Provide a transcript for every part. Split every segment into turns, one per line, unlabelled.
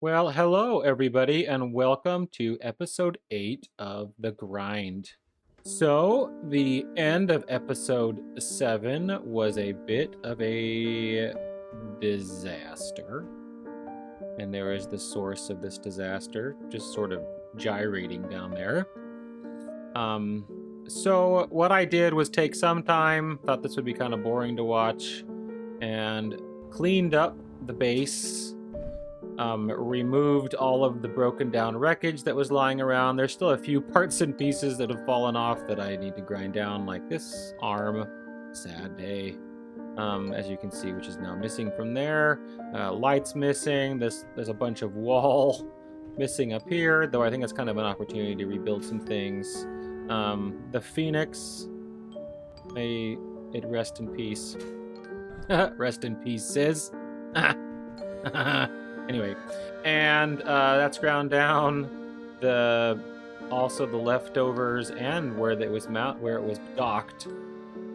Well, hello everybody, and welcome to episode 8 of The Grind. So, the end of episode 7 was a bit of a disaster. And there is the source of this disaster, just sort of gyrating down there. So what I did was take some time, thought this would be kind of boring to watch, and cleaned up the base. Removed all of the broken down wreckage that was lying around. There's still a few parts and pieces that have fallen off that I need to grind down, like this arm. Sad day. As you can see, which is now missing from there. Lights missing. There's a bunch of wall missing up here, though I think it's kind of an opportunity to rebuild some things. The Phoenix, may it rest in peace. Rest in peace, sis. Anyway, and that's ground down. Also the leftovers and where it was docked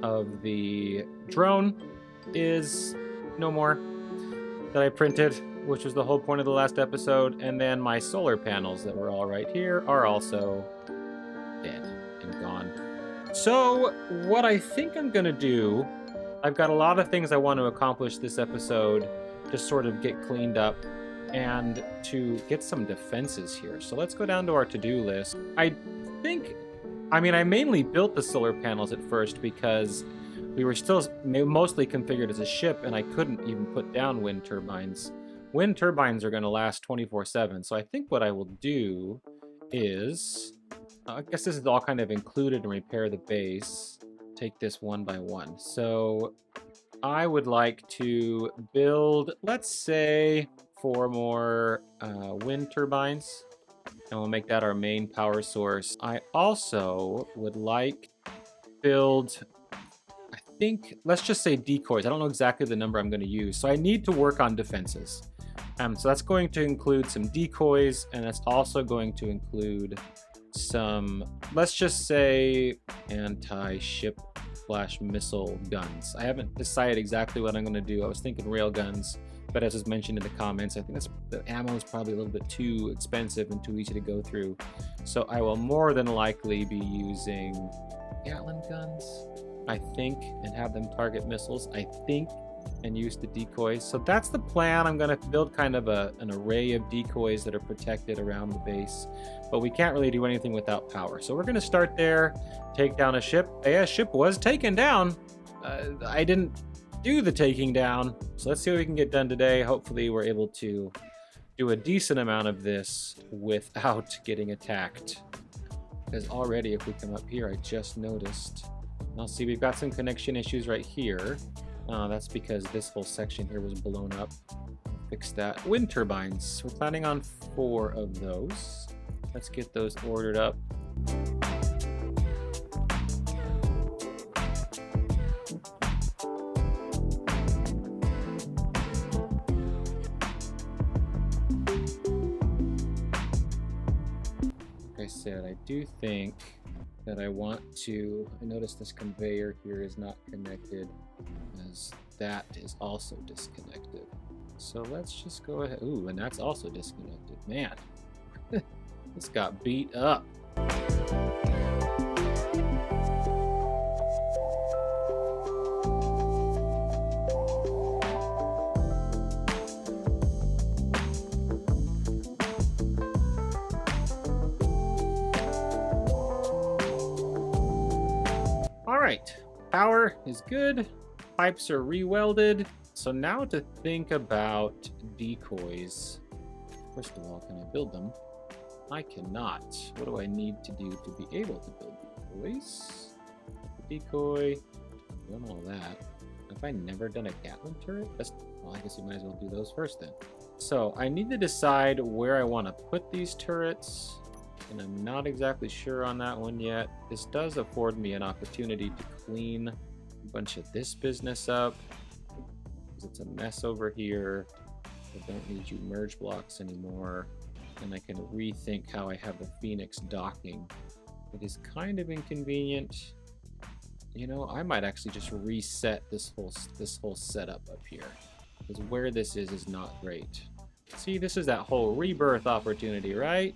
of the drone is no more that I printed, which was the whole point of the last episode. And then my solar panels that were all right here are also dead and gone. So what I think I'm gonna do, I've got a lot of things I want to accomplish this episode to sort of get cleaned up and to get some defenses here. So let's go down to our to-do list. I mainly built the solar panels at first because we were still mostly configured as a ship and I couldn't even put down wind turbines. Wind turbines are going to last 24/7. So I think what I will do is, I guess this is all kind of included in repair the base. Take this one by one. So I would like to build, let's say, 4 more wind turbines, and we'll make that our main power source. I also would like to build, I think, let's just say decoys. I don't know exactly the number I'm going to use, so I need to work on defenses. So that's going to include some decoys, and that's also going to include some, let's just say, anti-ship / missile guns. I haven't decided exactly what I'm going to do. I was thinking railguns, but as was mentioned in the comments, I think the ammo is probably a little bit too expensive and too easy to go through. So I will more than likely be using Gatling guns, I think, and have them target missiles, I think, and use the decoys. So that's the plan. I'm going to build kind of an array of decoys that are protected around the base, but we can't really do anything without power. So we're going to start there, take down a ship. A ship was taken down. I didn't do the taking down, so let's see what we can get done today. Hopefully we're able to do a decent amount of this without getting attacked, because already if we come up here, I just noticed, I'll see we've got some connection issues right here. That's because this whole section here was blown up. Fix that. Wind turbines, we're planning on 4 of those. Let's get those ordered up. Said, I do think that I want to, I notice this conveyor here is not connected, as that is also disconnected. So let's just go ahead. Ooh, and that's also disconnected. Man, this got beat up. Power is good. Pipes are re-welded. So now to think about decoys. First of all, can I build them? I cannot. What do I need to do to be able to build decoys? Decoy. I've done all that. Have I never done a Gatling turret? Well, I guess you might as well do those first then. So I need to decide where I want to put these turrets, and I'm not exactly sure on that one yet. This does afford me an opportunity to clean a bunch of this business up, because it's a mess over here. I don't need you merge blocks anymore, and I can rethink how I have the Phoenix docking. It is kind of inconvenient. You know, I might actually just reset this whole setup up here, because where this is not great. See, this is that whole rebirth opportunity, right?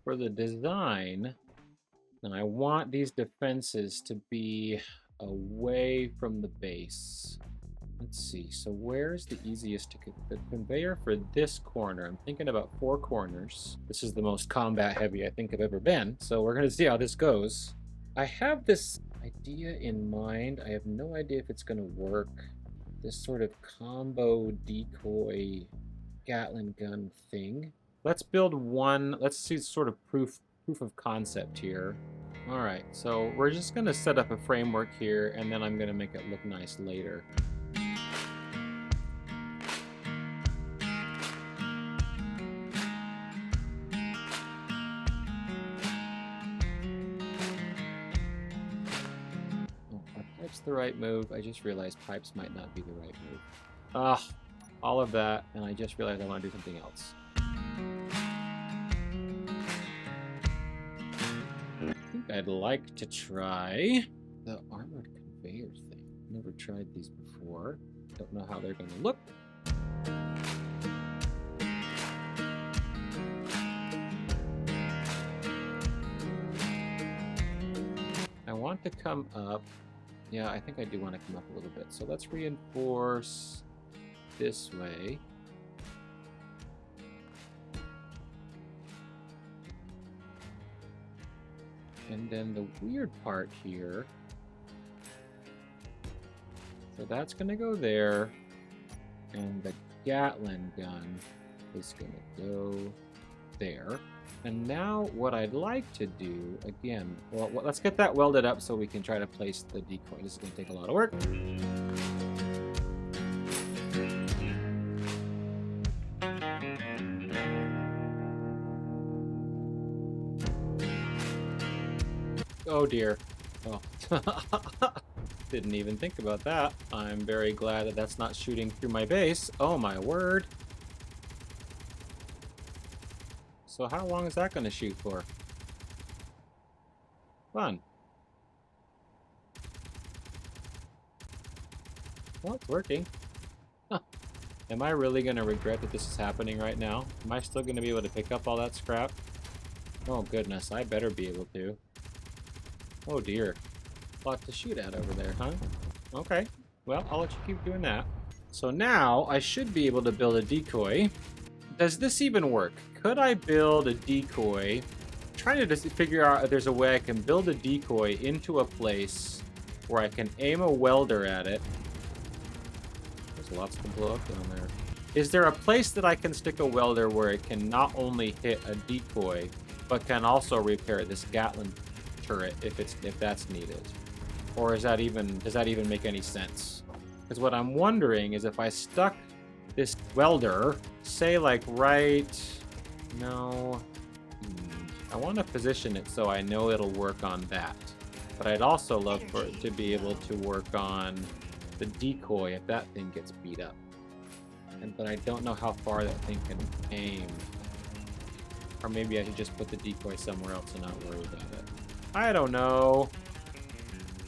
For the design, and I want these defenses to be away from the base. Let's see, so where's the easiest to the conveyor for this corner? I'm thinking about 4 corners. This is the most combat heavy I think I've ever been, so we're gonna see how this goes. I have this idea in mind. I have no idea if it's gonna work. This sort of combo decoy Gatling gun thing. Let's build one, let's see sort of proof of concept here. All right, so we're just gonna set up a framework here and then I'm gonna make it look nice later. Oh, are pipes the right move? I just realized pipes might not be the right move. Ah, all of that, and I just realized I want to do something else. I think I'd like to try the armored conveyor thing. Never tried these before. Don't know how they're going to look. I want to come up. Yeah, I think I do want to come up a little bit. So let's reinforce this way. And then the weird part here, so that's going to go there, and the Gatling gun is going to go there. And now what I'd like to do, again, well, let's get that welded up so we can try to place the decoy. This is going to take a lot of work. Oh dear. Oh. Didn't even think about that. I'm very glad that that's not shooting through my base. Oh my word. So how long is that going to shoot for? Fun. Well, it's working. Huh. Am I really going to regret that this is happening right now? Am I still going to be able to pick up all that scrap? Oh goodness, I better be able to. Oh dear. A lot to shoot at over there, huh? Okay. Well, I'll let you keep doing that. So now I should be able to build a decoy. Does this even work? Could I build a decoy? I'm trying to just figure out if there's a way I can build a decoy into a place where I can aim a welder at it. There's lots to blow up down there. Is there a place that I can stick a welder where it can not only hit a decoy, but can also repair this Gatling turret if that's needed? Or does that even make any sense? Because what I'm wondering is if I stuck this welder, say like no, I want to position it so I know it'll work on that. But I'd also love for it to be able to work on the decoy if that thing gets beat up. But I don't know how far that thing can aim. Or maybe I should just put the decoy somewhere else and not worry about it. I don't know.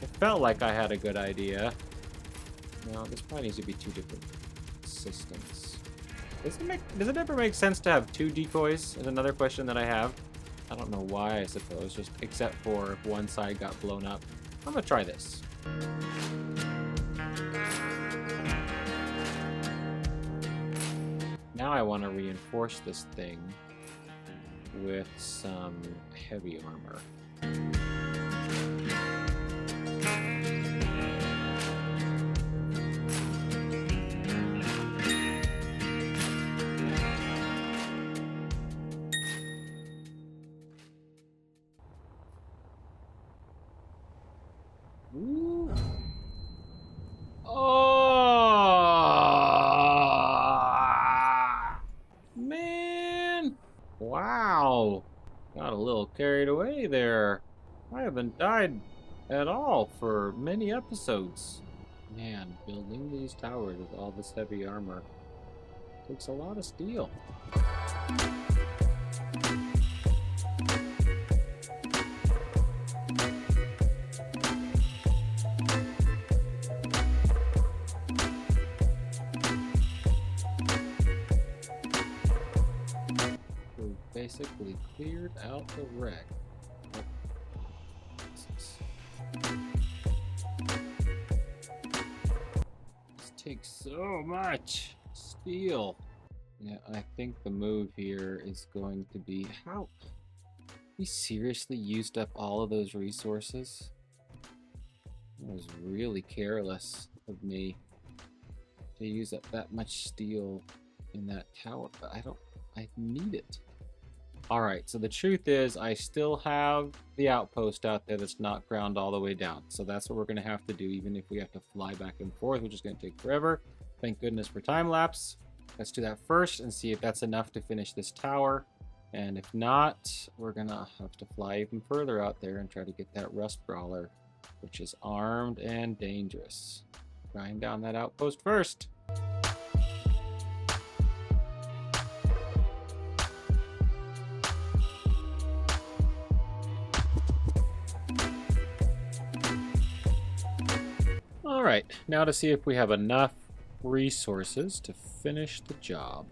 It felt like I had a good idea. No, this probably needs to be 2 different systems. Does it ever make sense to have 2 decoys? Is another question that I have. I don't know why, I suppose, just except for if one side got blown up. I'm gonna try this. Now I want to reinforce this thing with some heavy armor. Ooh. Oh, man. Wow. Got a little carried away there. I haven't died at all for many episodes. Man, building these towers with all this heavy armor Takes a lot of steel. We basically cleared out the wreck. This takes so much steel. Yeah, I think the move here is going to be how we seriously used up all of those resources. It was really careless of me to use up that much steel in that tower, but I need it. All right, so the truth is I still have the outpost out there that's not ground all the way down. So that's what we're gonna have to do, even if we have to fly back and forth, which is gonna take forever. Thank goodness for time lapse. Let's do that first and see if that's enough to finish this tower. And if not, we're gonna have to fly even further out there and try to get that rust brawler, which is armed and dangerous. Grind down that outpost first. All right, now to see if we have enough resources to finish the job.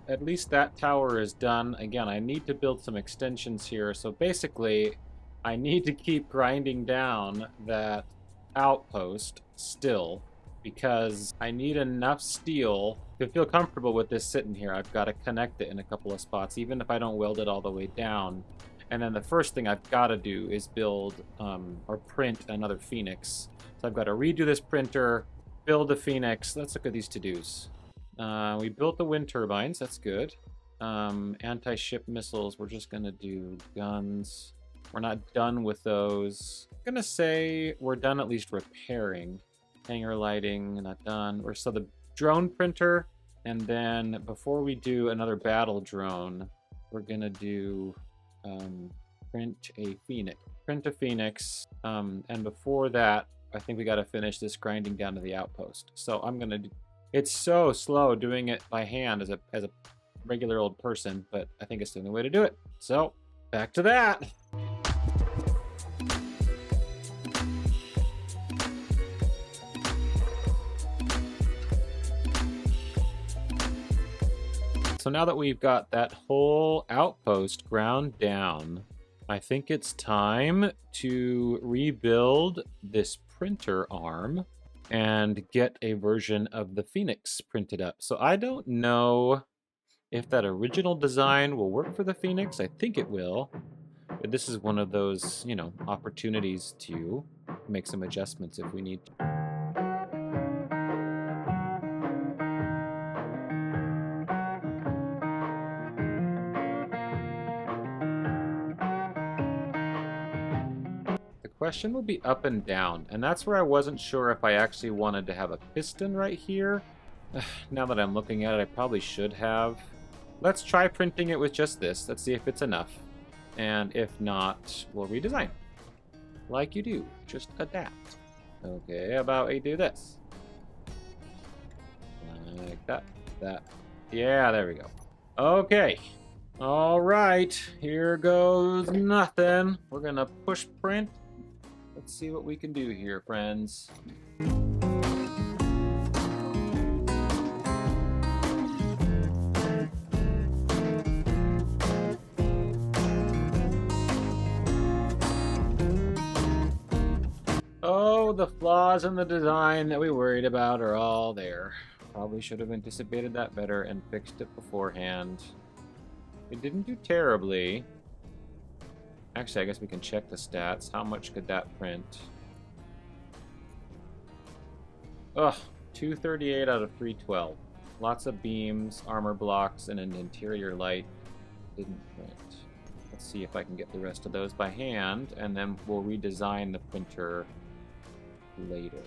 At least that tower is done. Again, I need to build some extensions here. So basically, I need to keep grinding down that outpost still because I need enough steel to feel comfortable with this sitting here. I've got to connect it in a couple of spots, even if I don't weld it all the way down. And then the first thing I've got to do is build or print another Phoenix. So I've got to redo this printer, build a Phoenix. Let's look at these to-dos. We built the wind turbines. That's good. Anti-ship missiles. We're just going to do guns. We're not done with those. I'm going to say we're done at least repairing. Hangar lighting, not done. So the drone printer. And then before we do another battle drone, we're going to do... print a Phoenix, and before that I think we got to finish this grinding down to the outpost. So I'm gonna it's so slow doing it by hand as a regular old person, but I think it's the only way to do it. So back to that. So now that we've got that whole outpost ground down, I think it's time to rebuild this printer arm and get a version of the Phoenix printed up. So I don't know if that original design will work for the Phoenix. I think it will. But this is one of those, you know, opportunities to make some adjustments if we need to. Question will be up and down, and that's where I wasn't sure if I actually wanted to have a piston right here. Now that I'm looking at it, I probably should have. Let's try printing it with just this. Let's see if it's enough. And if not, we'll redesign. Like you do. Just adapt. Okay, how about we do this? Like that. That. Yeah, there we go. Okay. All right. Here goes nothing. We're going to push print. Let's see what we can do here, friends. Oh, the flaws in the design that we worried about are all there. Probably should have anticipated that better and fixed it beforehand. It didn't do terribly. Actually, I guess we can check the stats. How much could that print? Ugh, 238 out of 312. Lots of beams, armor blocks, and an interior light. Didn't print. Let's see if I can get the rest of those by hand, and then we'll redesign the printer later.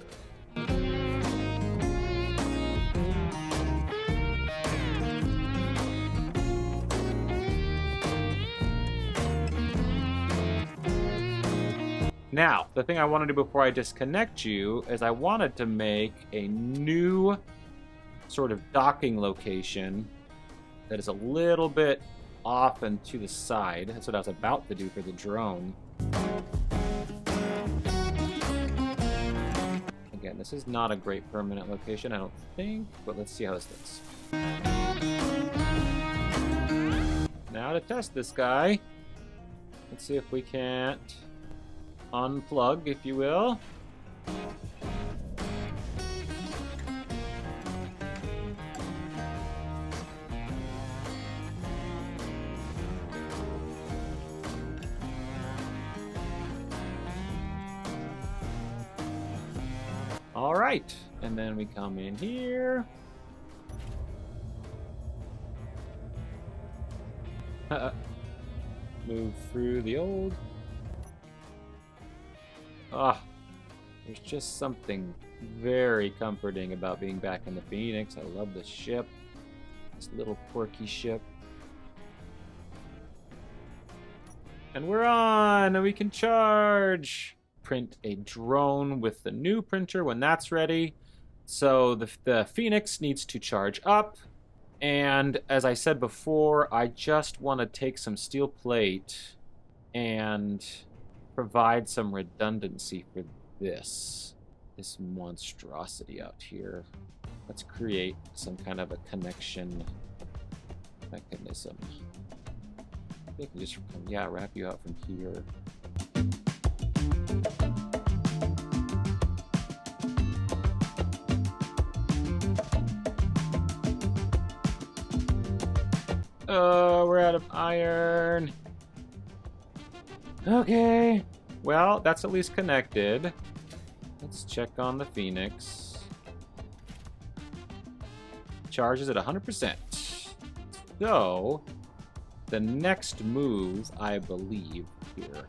Now, the thing I want to do before I disconnect you is I wanted to make a new sort of docking location that is a little bit off and to the side. That's what I was about to do for the drone. Again, this is not a great permanent location, I don't think, but let's see how this looks. Now to test this guy, let's see if we can't unplug, if you will. All right, and then we come in here. Move through the old. There's just something very comforting about being back in the Phoenix. I love this ship. This little quirky ship. And we're on, and we can charge. Print a drone with the new printer when that's ready. So the Phoenix needs to charge up. And as I said before, I just want to take some steel plate and provide some redundancy for this monstrosity out here. Let's create some kind of a connection mechanism. I think I can just, yeah, wrap you out from here. Oh, we're out of iron. Okay. Well, that's at least connected. Let's check on the Phoenix. Charges at 100%. So, the next move, I believe, here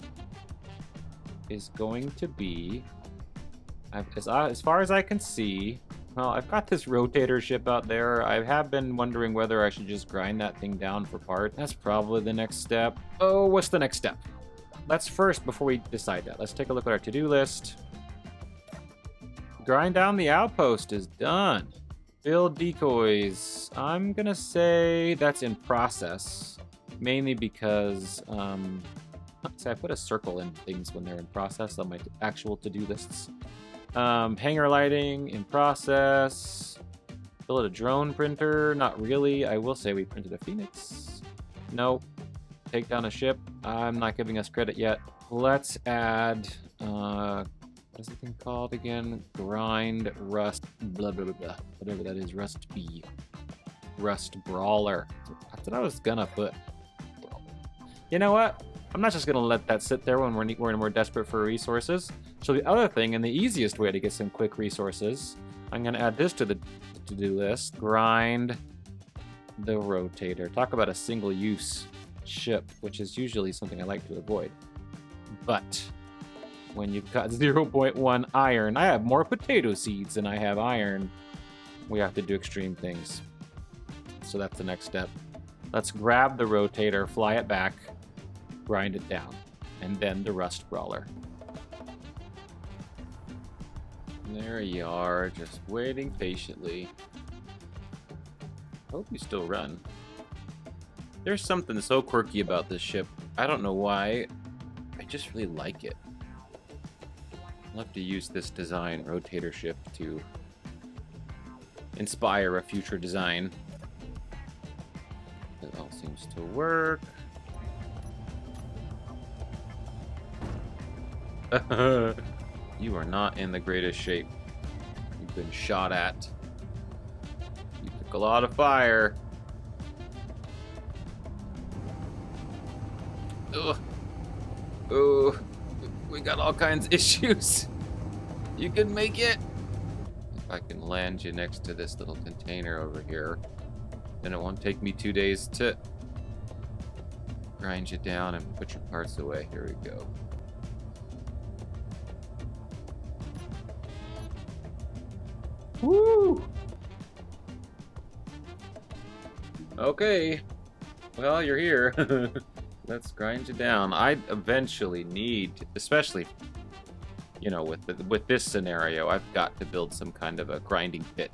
is going to be, as far as I can see, well, I've got this rotator ship out there. I have been wondering whether I should just grind that thing down for parts. That's probably the next step. Oh, what's the next step? Let's first, before we decide that, let's take a look at our to-do list. Grind down the outpost is done. Build decoys. I'm gonna say that's in process, mainly because see, I put a circle in things when they're in process on my actual to-do lists. Hangar lighting in process. Build a drone printer. Not really. I will say we printed a Phoenix. Nope. Take down a ship. I'm not giving us credit yet. Let's add, what is the thing called again? Grind, rust, blah, blah, blah, blah. Whatever that is, rust B. Rust brawler. That's what I was gonna put. You know what? I'm not just gonna let that sit there when we're desperate for resources. So the other thing, and the easiest way to get some quick resources, I'm gonna add this to the to-do list. Grind the rotator. Talk about a single-use ship, which is usually something I like to avoid. But when you've got 0.1 iron, I have more potato seeds than I have iron. We have to do extreme things. So that's the next step. Let's grab the rotator, fly it back, grind it down, and then the rust brawler. There you are, just waiting patiently. Hope you still run. There's something so quirky about this ship. I don't know why. I just really like it. I'll have to use this design, rotator ship, to inspire a future design. It all seems to work. You are not in the greatest shape. You've been shot at. You took a lot of fire. Ugh. Oh, we got all kinds of issues. You can make it. If I can land you next to this little container over here, then it won't take me 2 days to grind you down and put your parts away. Here we go. Woo! Okay. Well, you're here. Let's grind you down. I eventually need, especially you know, with this scenario, I've got to build some kind of a grinding pit.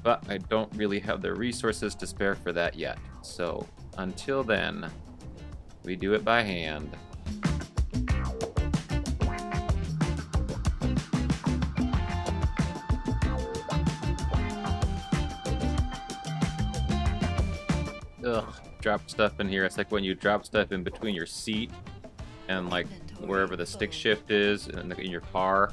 But I don't really have the resources to spare for that yet. So until then, we do it by hand. Ugh, drop stuff in here. It's like when you drop stuff in between your seat and like wherever the stick shift is in your car.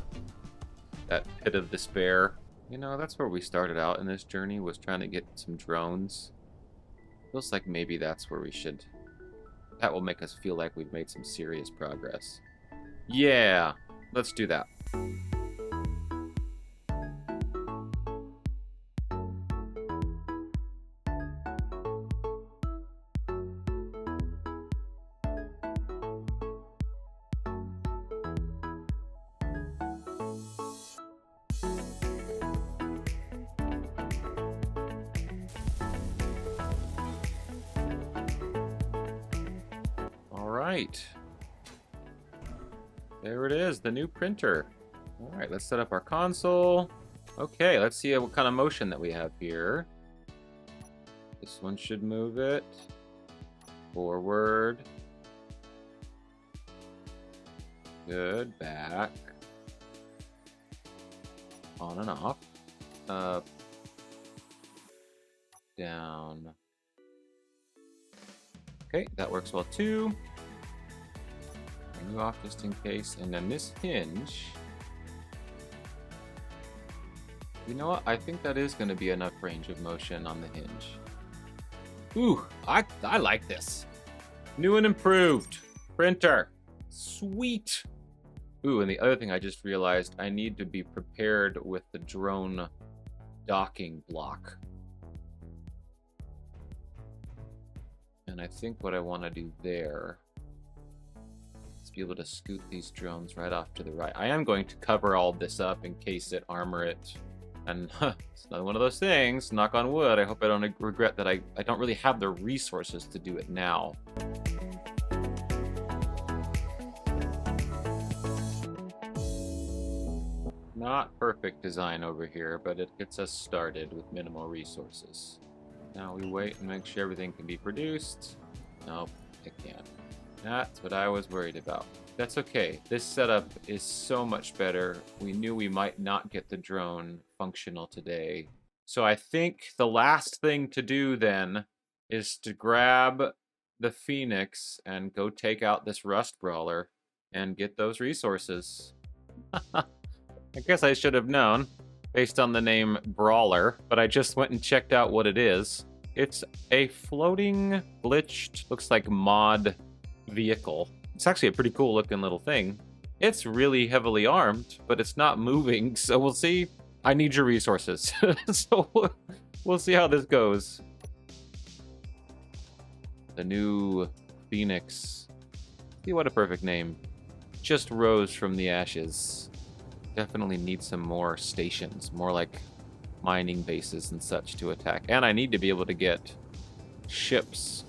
That pit of despair. You know, that's where we started out in this journey, was trying to get some drones. Feels like maybe that's where we should... That will make us feel like we've made some serious progress. Yeah, let's do that. Right. There it is, the new printer. All right, let's set up our console. Okay, let's see what kind of motion that we have here. This one should move it forward. Good, back. On and off. Up. Down. Okay, that works well too. Move off just in case, and then this hinge. You know what? I think that is going to be enough range of motion on the hinge. Ooh, I like this. New and improved printer. Sweet. Ooh, and the other thing I just realized, I need to be prepared with the drone docking block. And I think what I want to do there is be able to scoot these drones right off to the right. I am going to cover all this up, encase it, armor it, and it's another one of those things, knock on wood. I hope I don't regret that I don't really have the resources to do it now. Not perfect design over here, but it gets us started with minimal resources. Now we wait and make sure everything can be produced. Nope, it can't. That's what I was worried about. That's okay. This setup is so much better. We knew we might not get the drone functional today. So I think the last thing to do then is to grab the Phoenix and go take out this Rust Brawler and get those resources. I guess I should have known based on the name Brawler, but I just went and checked out what it is. It's a floating, glitched, looks like mod vehicle. It's actually a pretty cool looking little thing. It's really heavily armed, but it's not moving, so we'll see. I need your resources. So we'll see how this goes. The new Phoenix. See, what a perfect name. Just rose from the ashes. Definitely need some more stations, more like mining bases and such to attack. And I need to be able to get ships.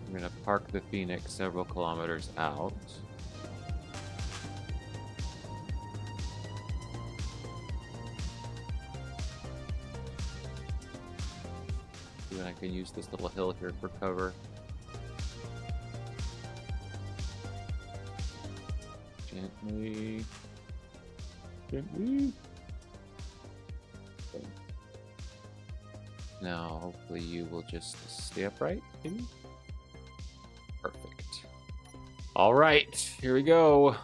We're gonna park the Phoenix several kilometers out. And I can use this little hill here for cover. Gently. Gently. Okay. Now, hopefully you will just stay upright, maybe? Perfect. All right, here we go.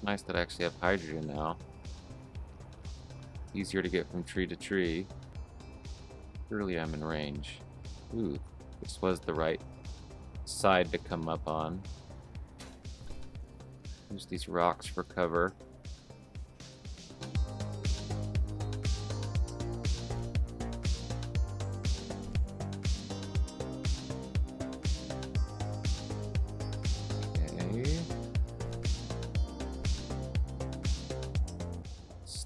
Nice that I actually have hydrogen now. Easier to get from tree to tree. Surely I'm in range. Ooh, this was the right side to come up on. Use these rocks for cover.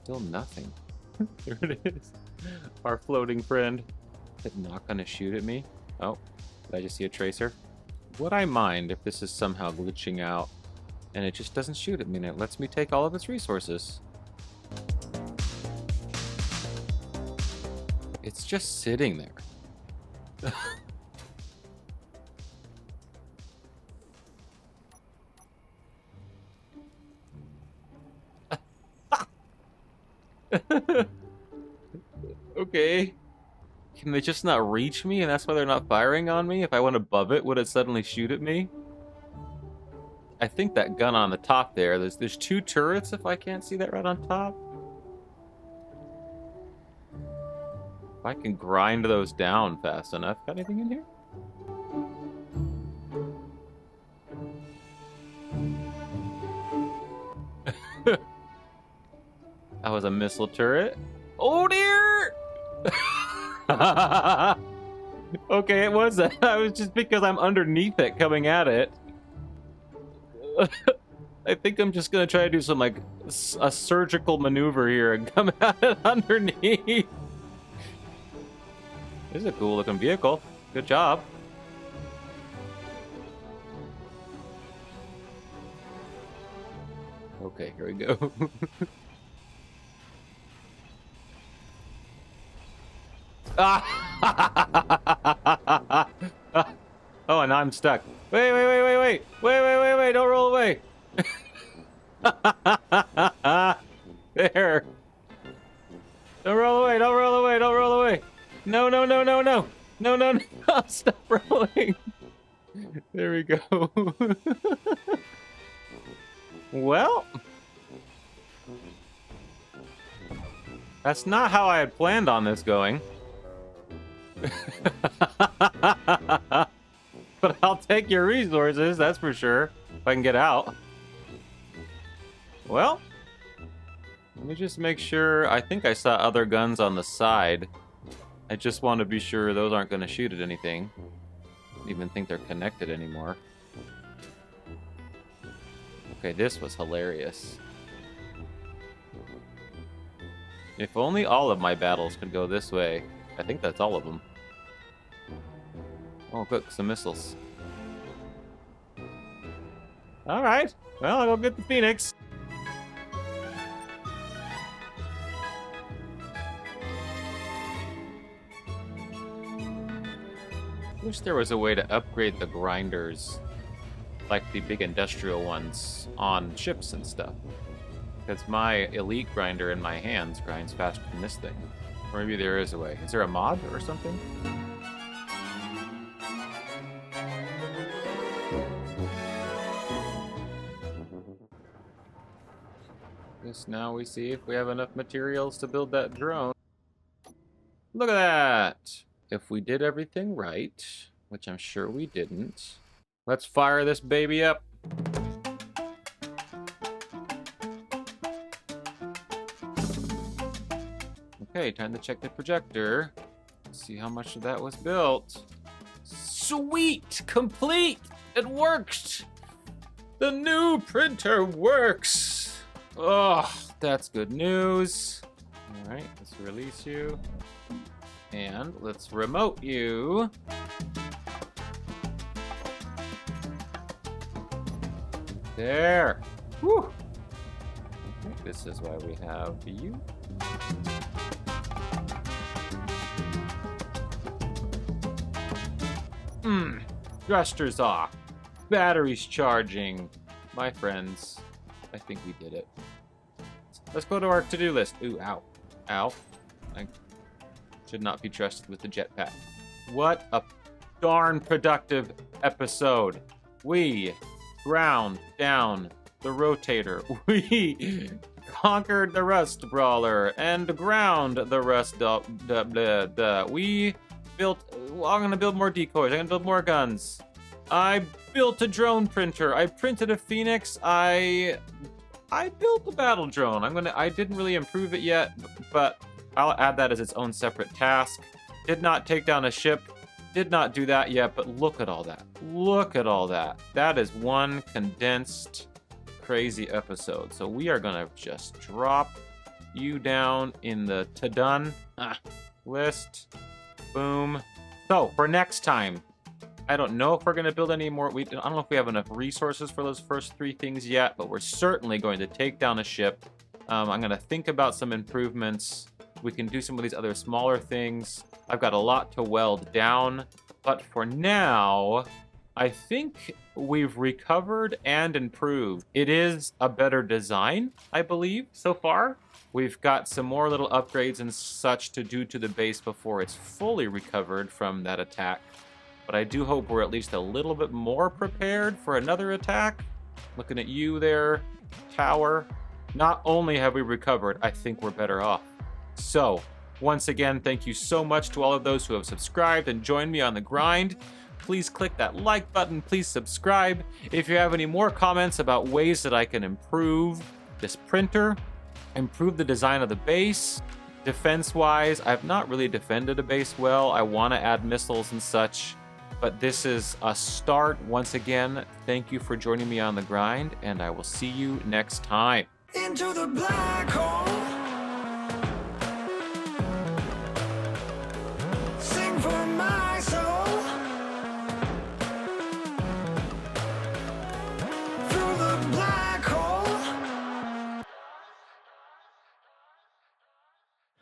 Still nothing. There it is. Our floating friend. Is it not gonna shoot at me? Oh, did I just see a tracer? Would I mind if this is somehow glitching out and it just doesn't shoot at me and it lets me take all of its resources? It's just sitting there. Okay. Can they just not reach me and that's why they're not firing on me? If I went above it, would it suddenly shoot at me? I think that gun on the top there, there's 2 turrets if I can't see that right on top. If I can grind those down fast enough. Got anything in here? That was a missile turret. Oh dear! Okay, it was that. I was just because I'm underneath it coming at it. I think I'm just gonna try to do some like a surgical maneuver here and come at it underneath. This is a cool looking vehicle. Good job. Okay, here we go. Ah! Oh, and I'm stuck. Wait, don't roll away. There. Don't roll away. No. Stop rolling. There we go. Well, that's not how I had planned on this going. But I'll take your resources, that's for sure, if I can get out. Well, let me just make sure. I think I saw other guns on the side. I just want to be sure those aren't going to shoot at anything. I don't even think they're connected anymore. Okay, this was hilarious. If only all of my battles could go this way. I think that's all of them. Oh, look, some missiles. Alright, well, I'll go get the Phoenix. Wish there was a way to upgrade the grinders, like the big industrial ones, on ships and stuff. Because my elite grinder in my hands grinds faster than this thing. Or maybe there is a way. Is there a mod or something? Guess now we see if we have enough materials to build that drone. Look at that! If we did everything right, which I'm sure we didn't, let's fire this baby up. Okay, time to check the projector. See how much of that was built. Sweet! Complete! It worked! The new printer works! Oh, that's good news. Alright, let's release you. And let's remote you. There! Whew! I think this is why we have you. Thrusters off. Batteries charging. My friends, I think we did it. Let's go to our to-do list. Ooh, ow. Ow. I should not be trusted with the jetpack. What a darn productive episode. We ground down the rotator. We conquered the rust brawler and ground the rust. We built. I'm gonna build more decoys. I'm gonna build more guns. I built a drone printer. I printed a Phoenix. I built a battle drone. I didn't really improve it yet, but I'll add that as its own separate task. Did not take down a ship. Did not do that yet, but look at all that. Look at all that. That is one condensed, crazy episode. So we are gonna just drop you down in the to-done list. Boom. So, for next time, I don't know if we're going to build any more. I don't know if we have enough resources for those first 3 things yet, but we're certainly going to take down a ship. I'm going to think about some improvements. We can do some of these other smaller things. I've got a lot to weld down, but for now, I think we've recovered and improved. It is a better design, I believe, so far. We've got some more little upgrades and such to do to the base before it's fully recovered from that attack. But I do hope we're at least a little bit more prepared for another attack. Looking at you there, tower. Not only have we recovered, I think we're better off. So, once again, thank you so much to all of those who have subscribed and joined me on the grind. Please click that like button, please subscribe. If you have any more comments about ways that I can improve this printer, improve the design of the base, defense-wise, I've not really defended a base well. I want to add missiles and such, but this is a start. Once again, thank you for joining me on the grind, and I will see you next time.
Into the black hole.